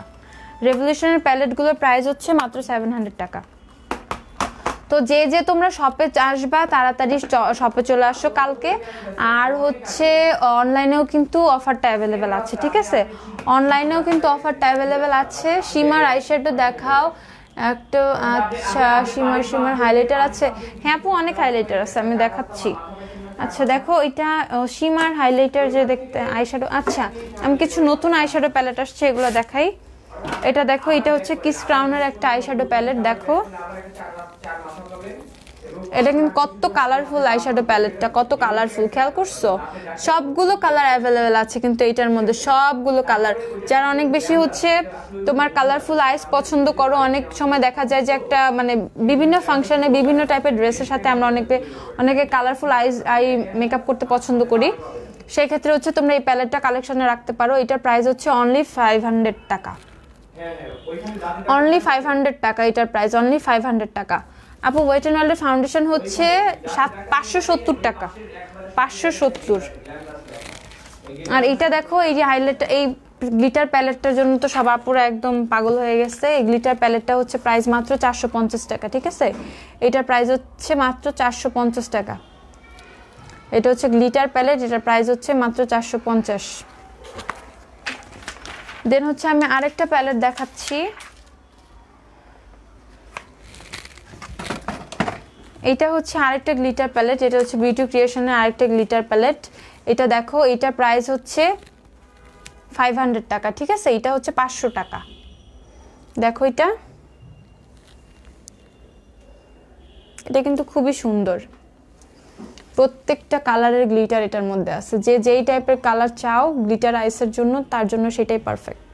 রেভলিউশনের প্যালেটগুলোর প্রাইস হচ্ছে মাত্র 700 টাকা। তো যে যে তোমরা শপে আসবা তাড়াতাড়ি শপে চলে আসো কালকে। আর হচ্ছে অনলাইনেও কিন্তু অফারটা অ্যাভেলেবেল আছে, ঠিক আছে? অনলাইনেও কিন্তু অফারটা অ্যাভেলেবেল আছে। শিমার আইশ্যাডো দেখাও একটা। আচ্ছা, শিমার হাইলাইটার আছে? হ্যাঁ আপু, অনেক হাইলাইটার আছে, আমি দেখাচ্ছি। আচ্ছা দেখো, এটা শিমার হাইলাইটার যে দেখতে আইশ্যাডো। আচ্ছা, আমি কিছু নতুন আইশ্যাডো প্যালেট আসছে, এগুলো দেখাই। এটা দেখো, এটা হচ্ছে কিস ক্রাউনের একটা আইশ্যাডো প্যালেট। দেখো এটা কিন্তু কত কালারফুল আইশ্যাডো প্যালেটটা, কত কালারফুল, খেয়াল করছো? সবগুলো কালার অ্যাভেলেবেল আছে কিন্তু এইটার মধ্যে, সবগুলো কালার। যারা অনেক বেশি হচ্ছে তোমার কালারফুল আইস পছন্দ করো, অনেক সময় দেখা যায় যে একটা মানে বিভিন্ন ফাংশনে বিভিন্ন টাইপের ড্রেসের সাথে আমরা অনেকে কালারফুল আই মেকআপ করতে পছন্দ করি, সেই ক্ষেত্রে হচ্ছে তোমরা এই প্যালেটটা কালেকশনে রাখতে পারো। এটার প্রাইস হচ্ছে অনলি 500 টাকা, অনলি 500 টাকা। এটার প্রাইস অনলি 500 টাকা। আপু ওয়েট এন্ড ওয়াইল্ডের ফাউন্ডেশন হচ্ছে 570 টাকা, 570। আর এটা দেখো, এই যে হাইলাইট, এই গ্লিটার প্যালেটটার জন্য তো সব আপুরা একদম পাগল হয়ে গেছে। এই গ্লিটার প্যালেটটা হচ্ছে প্রাইস মাত্র 450 টাকা, ঠিক আছে? এটার প্রাইস হচ্ছে মাত্র 450 টাকা। এটা হচ্ছে গ্লিটার প্যালেট, এটার প্রাইস হচ্ছে মাত্র 450। দেন হচ্ছে আমি আরেকটা প্যালেট দেখাচ্ছি। এটা হচ্ছে আরেকটা গ্লিটার প্যালেট, এটা হচ্ছে বিউটি ক্রিয়েশনের আরেকটা গ্লিটার প্যালেট। এটা দেখো, এটা প্রাইস হচ্ছে 500 টাকা, ঠিক আছে? এটা হচ্ছে 500 টাকা। দেখো এটা কিন্তু খুবই সুন্দর, প্রত্যেকটা কালারের গ্লিটার এটার মধ্যে আছে। যে যেই টাইপের কালার চাও গ্লিটার আইসের জন্য, তার জন্য সেটাই পারফেক্ট।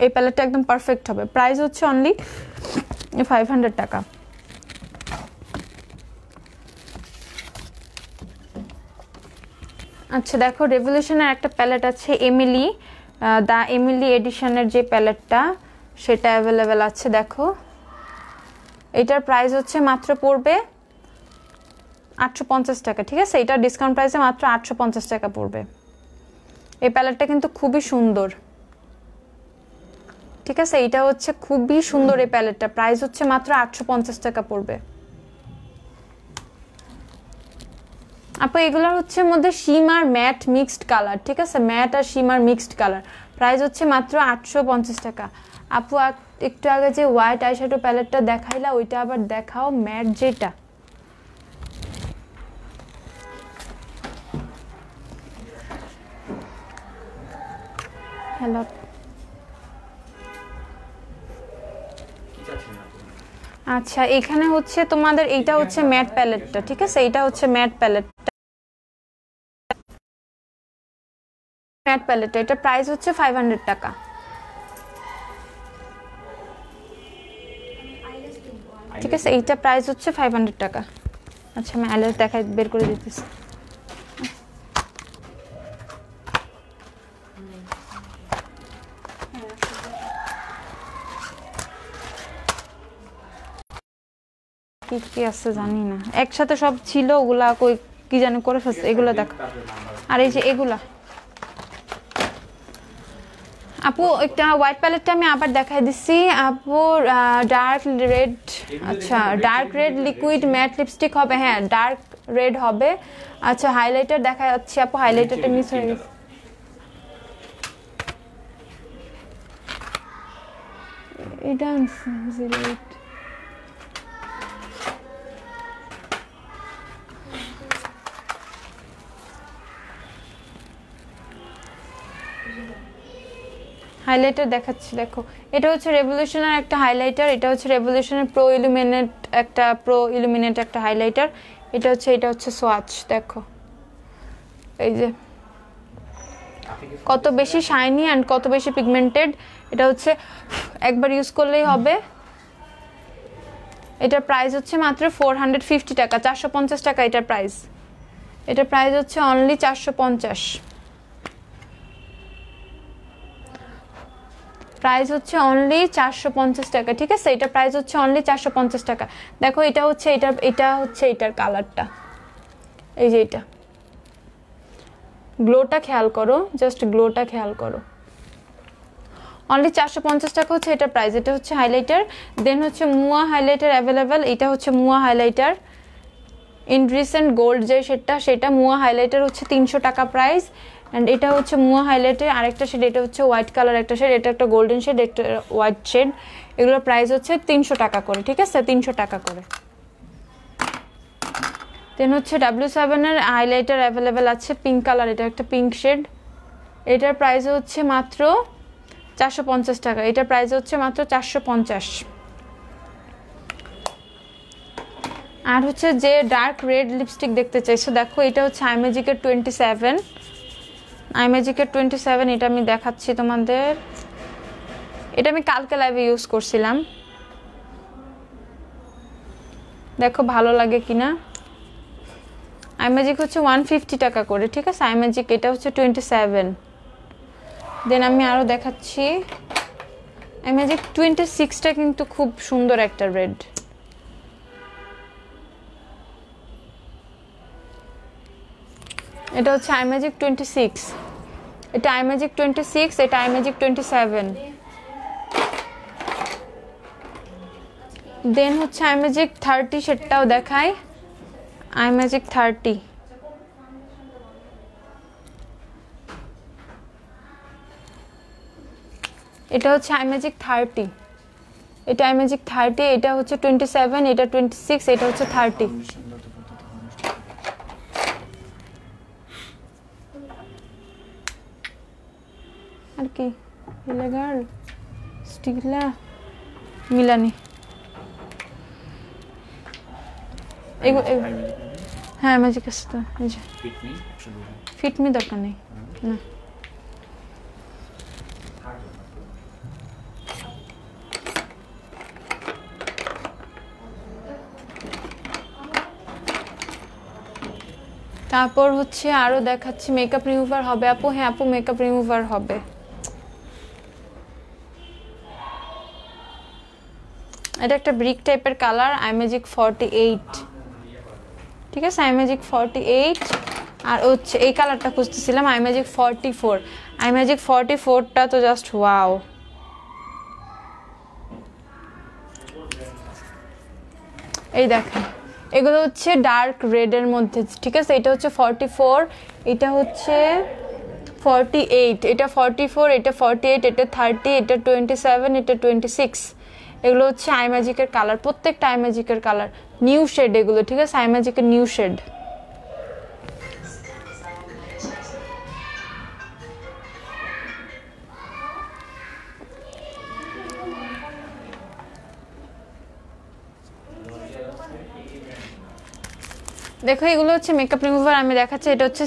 এই প্যালেটটা একদম পারফেক্ট হবে। প্রাইস হচ্ছে অনলি 500 টাকা। আচ্ছা দেখো, রেভলিউশনের একটা প্যালেট আছে, এমিলি, দ্য এমিলি এডিশনের যে প্যালেটটা, সেটা অ্যাভেলেবেল আছে। দেখো এটার প্রাইস হচ্ছে মাত্র পড়বে 850 টাকা, ঠিক আছে? এটা ডিসকাউন্ট প্রাইসে মাত্র 850 টাকা পড়বে। এই প্যালেটটা কিন্তু খুবই সুন্দর, ঠিক আছে? এটা হচ্ছে খুবই সুন্দর এই প্যালেটটা, প্রাইস হচ্ছে মাত্র 850 টাকা পড়বে। আপু এগুলোর হচ্ছে মধ্যে শিমার ম্যাট মিক্সড কালার, ঠিক আছে? ম্যাট আর শিমার মিক্সড কালার, প্রাইস হচ্ছে মাত্র 850 টাকা। আপু একটু আগে যে হোয়াইট আইশ্যাডো প্যালেটটা দেখাইলা, ওইটা আবার দেখাও, ম্যাট যেটা। হ্যালো, আচ্ছা এখানে হচ্ছে তোমাদের এইটা হচ্ছে ম্যাট প্যালেটটা, ঠিক আছে? এটা হচ্ছে ম্যাট প্যালেট, ম্যাট প্যালেটটা, এটা প্রাইস হচ্ছে 500 টাকা। ঠিক আছে, এইটা প্রাইস হচ্ছে 500 টাকা। আচ্ছা আমি আইল্যাশ দেখাই, বের করে দিতেছি। কি কি আছে জানি না, একসাথে সব ছিল, ওগুলা কই কি জানি করে ফেলছে। এগুলো দেখো, আর এই যে এগুলা। আপু একটা হোয়াইট প্যালেটটা আমি আবার দেখাই দিচ্ছি আপু, ডার্ক রেড, আচ্ছা dark red liquid mat lipstick হবে, হ্যাঁ ডার্ক রেড হবে। আচ্ছা হাইলাইটার দেখা যাচ্ছে আপু, হাইলাইটারটা মিস হয়ে গেছে। এটা হাইলাইটার দেখাচ্ছি, দেখো এটা হচ্ছে রেভলিউশনের একটা হাইলাইটার, এটা হচ্ছে রেভলিউশনের প্রো ইলুমিনেট একটা হাইলাইটার। এটা হচ্ছে সোয়াচ। দেখো এই যে কত বেশি শাইনি অ্যান্ড কত বেশি পিগমেন্টেড। এটা হচ্ছে একবার ইউজ করলেই হবে। এটার প্রাইস হচ্ছে মাত্র 450 টাকা, 450 টাকা এটার প্রাইস। এটার প্রাইস হচ্ছে অনলি 450, প্রাইস হচ্ছে অনলি 450 টাকা, ঠিক আছে? এটা প্রাইস হচ্ছে অনলি 450 টাকা। দেখো এটা হচ্ছে এটার কালারটা, এই যে এটা গ্লোটা খেয়াল করো, জাস্ট গ্লোটা খেয়াল করো। অনলি 450 টাকা হচ্ছে এটা প্রাইস। এটা হচ্ছে হাইলাইটার। দেন হচ্ছে মুয়া হাইলাইটার অ্যাভেলেবেল। এটা হচ্ছে মুয়া হাইলাইটার ইনরিসেন্ট গোল্ড যে শেডটা, সেটা মুয়া হাইলাইটার হচ্ছে 300 টাকা প্রাইস। অ্যান্ড এটা হচ্ছে মুয়া হাইলাইটের আরেকটা শেড, এটা হচ্ছে হোয়াইট কালার একটা শেড, এটা একটা গোল্ডেন শেড, একটা হোয়াইট শেড। এগুলোর প্রাইস হচ্ছে 300 টাকা করে, ঠিক আছে, 300 টাকা করে। দেন হচ্ছে W7 এর হাইলাইটার অ্যাভেলেবেল আছে পিঙ্ক কালার, এটা একটা পিঙ্ক শেড। এটার প্রাইস হচ্ছে মাত্র 450 টাকা। এটার প্রাইস হচ্ছে মাত্র 450। আর হচ্ছে যে ডার্ক রেড লিপস্টিক দেখতে চাইছো, দেখো এটা হচ্ছে আইম্যাজিকের 27, আইম্যাজিকের 27। এটা আমি দেখাচ্ছি তোমাদের, এটা আমি কালকে লাইভে ইউজ করছিলাম, দেখো ভালো লাগে কিনা। আইম্যাজিক হচ্ছে 150 টাকা করে, ঠিক আছে, আইম্যাজিক এটা হচ্ছে 27। দেন আমি আরো দেখাচ্ছি আইম্যাজিক 26টা কিন্তু খুব সুন্দর একটা রেড। এটা হচ্ছে আইম্যাজিক 26, এটা আইম্যাজিক 26, এটা আইম্যাজিক 27। দেন হচ্ছে আইম্যাজিক 30, সেটাও দেখায়, আইম্যাজিক 30। এটা হচ্ছে আইম্যাজিক 30, এটা আইম্যাজিক 30, এটা হচ্ছে 27, এটা 26, এটা হচ্ছে 30। আর কি এলাগার স্টিলা মিলানি হ্যাঁ ম্যাজিক আছে তো, এই যে ফিটমি দরকার নেই না। তারপর হচ্ছে আরো দেখাচ্ছি মেকআপ রিমুভার হবে আপু। হ্যাঁ আপু মেকআপ রিমুভার হবে। এটা একটা ব্রিক টাইপের কালার, আইম্যাজিক 48, ঠিক আছে, আইম্যাজিক 48। আর হচ্ছে এই কালারটা খুঁজতেছিলাম, আইম্যাজিক 44। আইম্যাজিক 44টা তো জাস্ট ওয়াও। এই দেখেন এগুলো হচ্ছে ডার্ক রেডের মধ্যে, ঠিক আছে, এটা হচ্ছে 44, এটা হচ্ছে 48, এটা 44, এটা 48, এটা 30, এটা 27, এটা 26। এগুলো হচ্ছে আইম্যাজিকের কালার, প্রত্যেকটা আইম্যাজিকের কালার, নিউ শেড এগুলো, ঠিক আছে, আইম্যাজিকের নিউ শেড। দেখো এগুলো হচ্ছে মেকআপ রিমুভার আমি দেখাচ্ছি। এটা হচ্ছে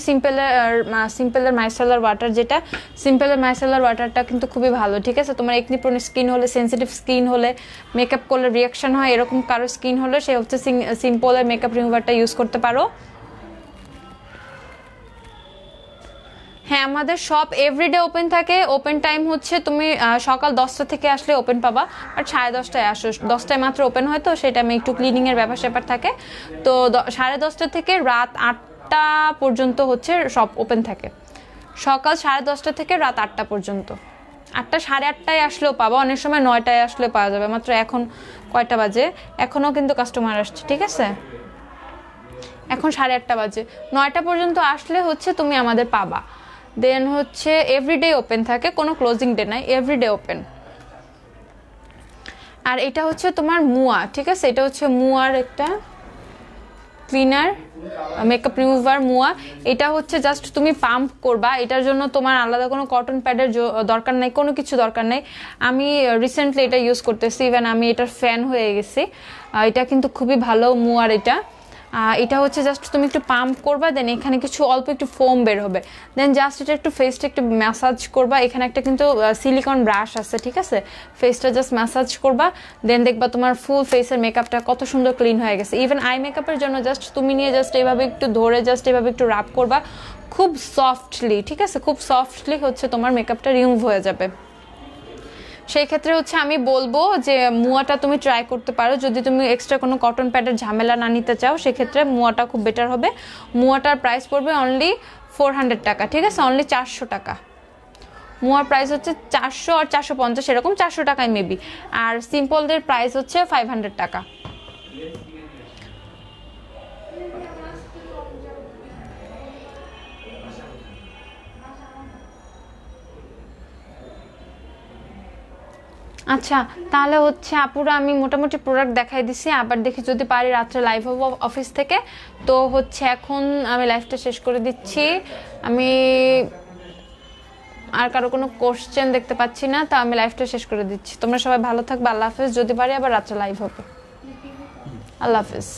সিম্পলের মাইসেলার ওয়াটার, যেটা সিম্পলের মাইসেলার ওয়াটারটা কিন্তু খুবই ভালো, ঠিক আছে। তোমার একনি প্রোন স্কিন হলে, সেন্সিটিভ স্কিন হলে, মেকআপ করলে রিয়াকশন হয় এরকম কারো স্কিন হলে, সে হচ্ছে সিম্পলের মেকআপ রিমুভারটা ইউজ করতে পারো। হ্যাঁ আমাদের শপ এভরিডে ওপেন থাকে। ওপেন টাইম হচ্ছে তুমি সকাল 10টা থেকে আসলে ওপেন পাবা, আর 10:30টায় আসো, 10টায় মাত্র ওপেন হয়, তো সেটা আমি একটু ক্লিনিংয়ের ব্যাপার থাকে, তো 10:30 থেকে রাত 8টা পর্যন্ত হচ্ছে শপ ওপেন থাকে। সকাল 10:30 থেকে রাত 8টা পর্যন্ত। 8টা 8:30টায় আসলেও পাবা, অনেক সময় 9টায় আসলে পাওয়া যাবে। মাত্র এখন কয়টা বাজে, এখনও কিন্তু কাস্টমার আসছে, ঠিক আছে, এখন 8:30 বাজে, 9টা পর্যন্ত আসলে হচ্ছে তুমি আমাদের পাবা। দেন হচ্ছে এভরিডে ওপেন থাকে, কোনো ক্লোজিং ডে নাই, এভরিডে ওপেন। আর এটা হচ্ছে তোমার মুয়া, ঠিক আছে, এটা হচ্ছে মুয়ার একটা ক্লিনার মেকআপ রিমুভার মুয়া। এটা হচ্ছে জাস্ট তুমি পাম্প করবা, এটার জন্য তোমার আলাদা কোনো কটন প্যাডের দরকার নাই, কোনো কিছু দরকার নেই। আমি রিসেন্টলি এটা ইউজ করতেছি, ইভেন আমি এটার ফ্যান হয়ে গেছি। এটা কিন্তু খুবই ভালো মুয়ার। এটা হচ্ছে জাস্ট তুমি একটু পাম্প করবা, দেন এখানে কিছু অল্প একটু ফোম বের হবে, দেন জাস্ট এটা একটু ফেসটা একটু ম্যাসাজ করবা। এখানে একটা কিন্তু সিলিকন ব্রাশ আছে, ঠিক আছে, ফেসটা জাস্ট ম্যাসাজ করবা, দেন দেখবা তোমার ফুল ফেসের মেকআপটা কত সুন্দর ক্লিন হয়ে গেছে। ইভেন আই মেকআপের জন্য জাস্ট তুমি নিয়ে জাস্ট এভাবে একটু ধরে জাস্ট এভাবে একটু রাব করবা, খুব সফটলি, ঠিক আছে, খুব সফটলি হচ্ছে তোমার মেকআপটা রিমুভ হয়ে যাবে। সেই ক্ষেত্রে হচ্ছে আমি বলবো যে মুয়াটা তুমি ট্রাই করতে পারো, যদি তুমি এক্সট্রা কোনো কটন প্যাডের ঝামেলা না নিতে চাও, সেক্ষেত্রে মুয়াটা খুব বেটার হবে। মুয়াটার প্রাইস পড়বে অনলি 400 টাকা, ঠিক আছে, অনলি 400 টাকা। মুয়ার প্রাইস হচ্ছে 400 আর 450 এরকম, 400 টাকায় মেবি। আর সিম্পলদের প্রাইস হচ্ছে 500 টাকা। আচ্ছা, তাহলে হচ্ছে আপুরা আমি মোটামুটি প্রোডাক্ট দেখাই দিছি। আবার দেখি যদি পারি রাত্রে লাইভ হবো অফিস থেকে। তো হচ্ছে এখন আমি লাইভটা শেষ করে দিচ্ছি। আমি আর কারো কোনো কোশ্চেন দেখতে পাচ্ছি না, তো আমি লাইভটা শেষ করে দিচ্ছি। তোমরা সবাই ভালো থাকবে, আল্লাহ হাফেজ। যদি পারি আবার রাত্রে লাইভ হবে। আল্লাহ হাফেজ।